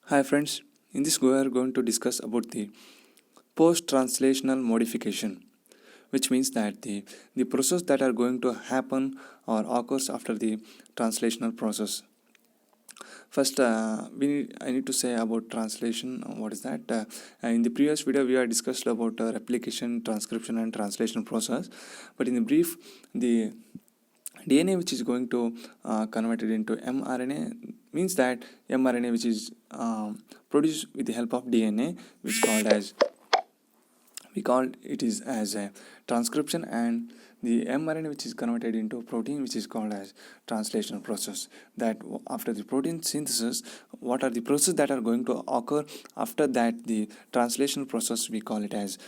Hi friends, in this we are going to discuss about the post-translational modification, which means that the process that are going to happen or occurs after the translational process. First, I need to say about translation. What is that? In the previous video, we have discussed about replication, transcription, and translation process. But in the brief, the DNA which is going to converted into mRNA means that mRNA which is produced with the help of DNA, which called as we called it is as a transcription, and the mRNA which is converted into protein which is called as translational process. That after the protein synthesis, what are the processes that are going to occur after that the translational process, we call it as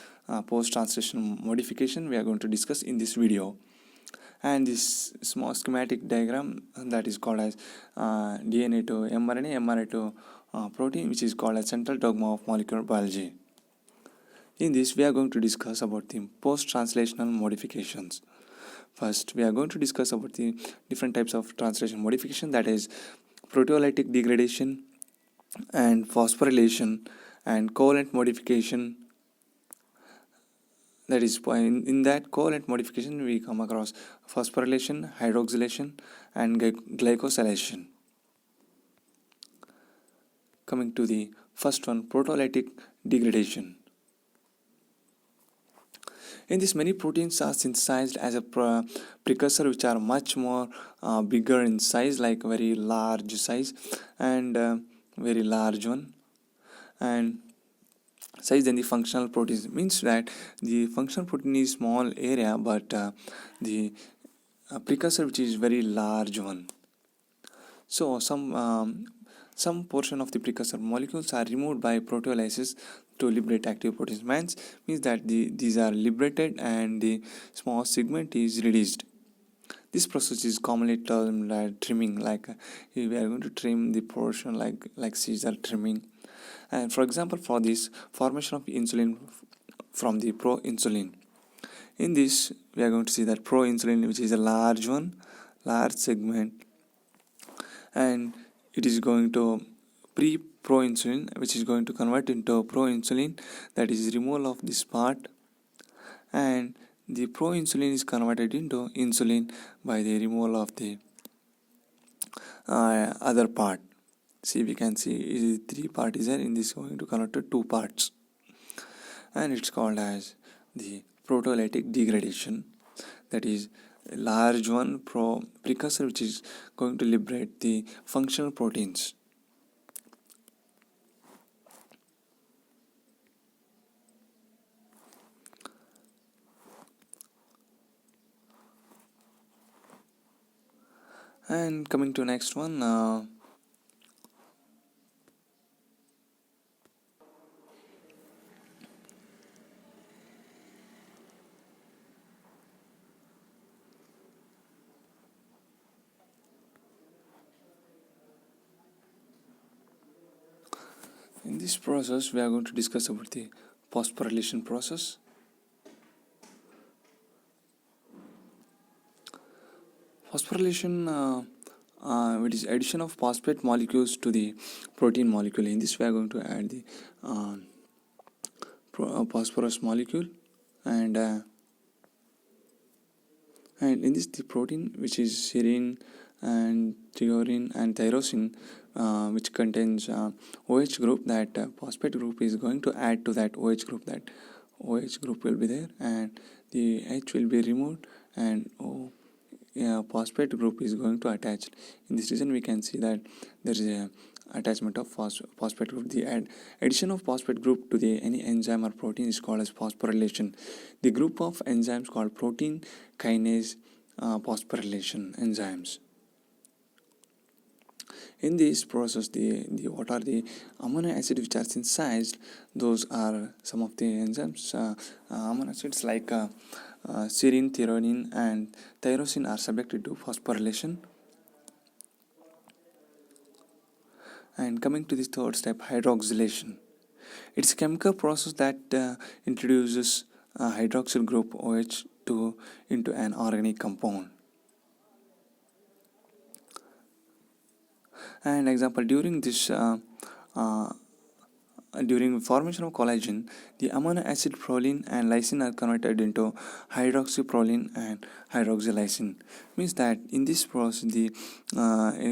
post-translational modification. We are going to discuss in this video. And this small schematic diagram that is called as DNA to mRNA to protein, which is called as central dogma of molecular biology. In this, we are going to discuss about the post-translational modifications. First, we are going to discuss about the different types of translation modification, that is proteolytic degradation and phosphorylation and covalent modification. That is, in that covalent modification, we come across phosphorylation, hydroxylation, and glycosylation. Coming to the first one, proteolytic degradation. In this, many proteins are synthesized as a precursor, which are much more bigger in size, like very large size and very large one, and size than the functional proteins. Means that the functional protein is small area, but the precursor which is very large one. So some portion of the precursor molecules are removed by proteolysis to liberate active proteins. Means that these are liberated and the small segment is released. This process is commonly termed trimming, like we are going to trim the portion like Caesar trimming. And for example, for this formation of insulin from the proinsulin, in this we are going to see that proinsulin, which is a large segment, and it is going to proinsulin, which is going to convert into proinsulin, that is removal of this part, and the proinsulin is converted into insulin by the removal of the other part. See, we can see three parts is there. In this, going to convert to two parts, and it's called as the proteolytic degradation. That is a large one precursor which is going to liberate the functional proteins. And coming to next one, in this process we are going to discuss about the phosphorylation process. Phosphorylation it is addition of phosphate molecules to the protein molecule. In this we are going to add the phosphorus molecule, and in this the protein which is serine and threonine and tyrosine, which contains OH group, that phosphate group is going to add to that OH group. That OH group will be there and the H will be removed, and phosphate group is going to attach. In this region we can see that there is a attachment of phosphate group. The addition of phosphate group to the any enzyme or protein is called as phosphorylation. The group of enzymes called protein kinase phosphorylation enzymes. In this process, the what are the amino acids which are synthesized? Those are some of the enzymes. Amino acids like serine, threonine, and tyrosine are subjected to phosphorylation. And coming to the third step, hydroxylation. It's a chemical process that introduces hydroxyl group OH into an organic compound. And example, during this uh, during formation of collagen, the amino acid proline and lysine are converted into hydroxyproline and hydroxylysine. Means that in this process, the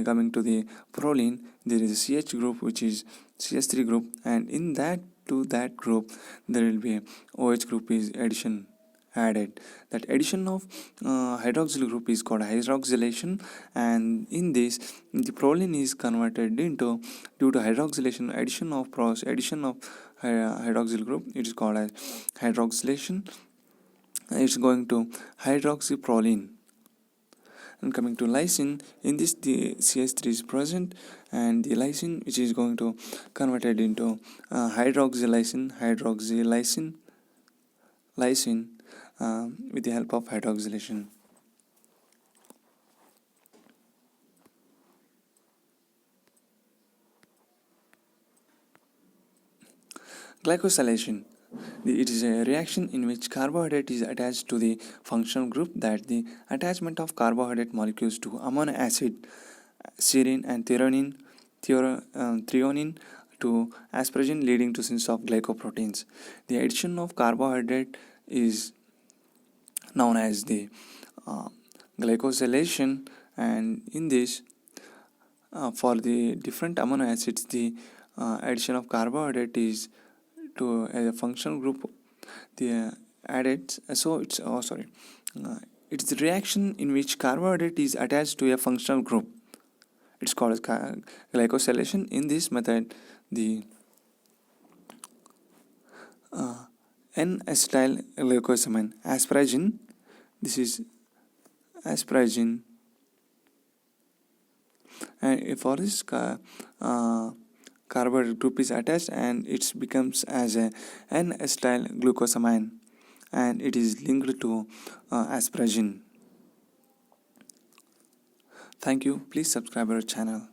coming to the proline, there is a CH group which is CH3 group, and in that to that group there will be a OH group is addition added. That addition of hydroxyl group is called hydroxylation, and in this the proline is converted into, due to hydroxylation, addition of hydroxyl group, it is called as hydroxylation. It's going to hydroxyproline. And coming to lysine, in this the CH3 is present, and the lysine which is going to converted into hydroxylysine with the help of hydroxylation. Glycosylation. It is a reaction in which carbohydrate is attached to the functional group, that the attachment of carbohydrate molecules to amino acid, serine and threonine to asparagine, leading to synthesis of glycoproteins. The addition of carbohydrate is known as the glycosylation, and in this for the different amino acids, the addition of carbohydrate is to a functional group, the added, so it's it's the reaction in which carbohydrate is attached to a functional group. It's called as glycosylation. In this method, the N-acetyl glucosamine asparagine, this is asparagine, and for this carbohydrate group is attached, and it becomes as a N-acetyl glucosamine, and it is linked to asparagine. Thank you. Please subscribe our channel.